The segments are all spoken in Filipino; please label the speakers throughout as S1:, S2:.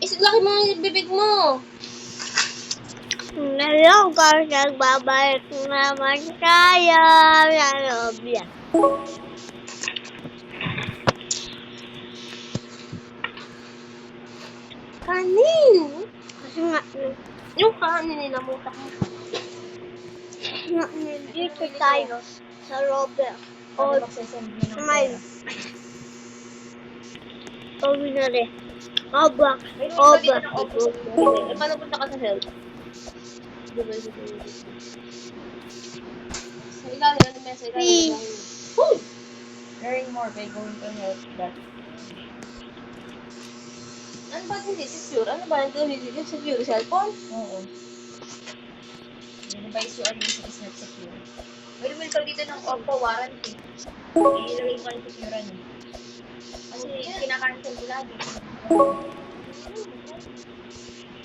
S1: Laki mo yung bibig mo.
S2: Ngayon kasi nagbabalik naman tayo sa loob yan.
S1: Kanin.
S2: Kasi nga,
S1: Yung kanin nila mutak mo.
S2: dito tayo sa Robert. O, may Obi na rin. Oba.
S1: Paano punta ka sa health? Diba? Sa ilalim, ano may sa ilalim? Hoy!
S3: Learning more by going to health that.
S1: Ano ba hindi secure? Ano ba hindi secure? Cellphone?
S3: Oo. The device you are using is not secure. Will ka dito ng Oppo warranty. Ilagay ko ang secure niyo. Kasi kinakancel ko lagi.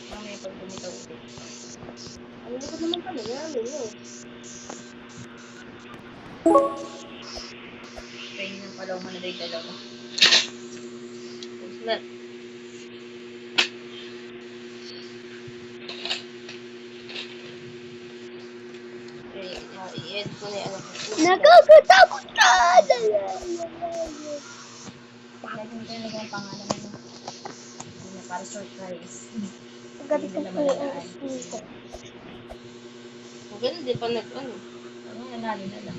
S3: Mamaya pag bumitaw ulit.
S1: Ano ko naman pala yan?
S3: Kaya ng palaw mo na day dalawa.
S1: Na. I-edit ko na yung anak ko.
S2: Nakakatakot ka!
S3: Lagi mo talaga ang pangalan mo. Hindi na para surprise.
S2: Ganito
S3: Hindi na
S2: po
S3: malalaan.
S2: ang dito.
S1: Ganun, di pa nag-ano.
S3: Ano, nanalo na lang.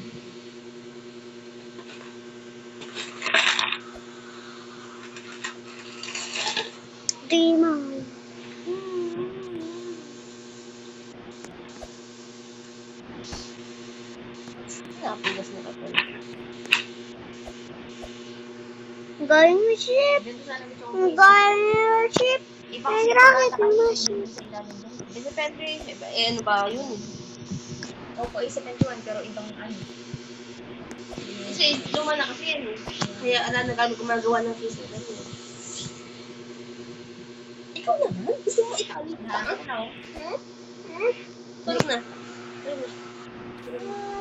S2: Di mo.
S1: Napilas na ka pala.
S2: Galing mo ship.
S3: Dito sana gusto ko.
S2: Ang galing mo ship. Ay, rocket mo ship.
S1: Depende. Ano ba yun?
S3: Oppo A71 pero ibang ano.
S1: Kasi luma na kasi yan. Kaya ala na gano'n gumagawa ng piso. Ikaw naman? Gusto mo itali ka? Tulog na.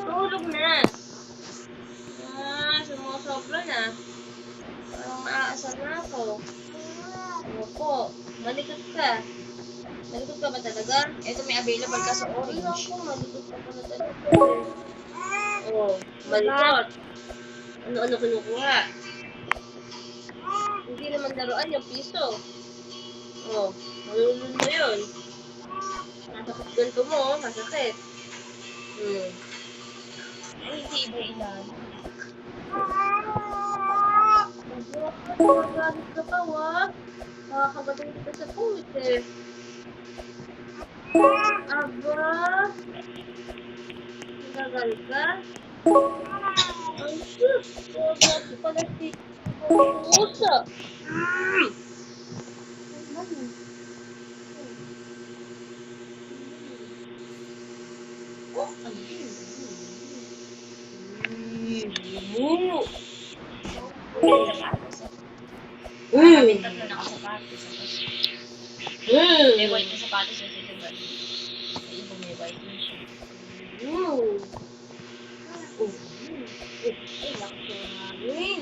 S1: Tulog na. Sumusobra na. Parang maaasar na ako. Ano po? Malikot ka. Malikot ka ba talaga?
S3: Ito may available ka sa
S1: Ay,
S3: orange.
S1: ako, malikot ka pala talaga. Oh, malikot. Ano-ano kinukuha? Hindi naman laruan yung piso. Oh, malulun mo yun. Masakit ganito mo, oh, masakit.
S3: Ay, hindi iba ilan.
S1: Magalit ka pa, wag. Makakagaling kita sa puwit eh. Aba. Nagagalit ka? Ang sus. Grabe pala si Pusa. Oh, ano yun?
S3: Kami tatlo nakasapatos. May white na sapatos sa dito ba? May iba may white na siya.
S1: Ay, laki namin.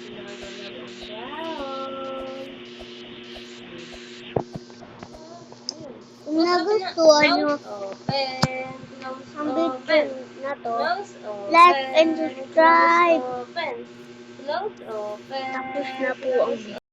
S1: Nagalaro siya.
S2: Kung nagustuhan nyo
S1: Open.
S2: ang video na to,
S1: Close open.
S2: like and subscribe.
S1: Open. Close open.
S2: Tapos na po ang video.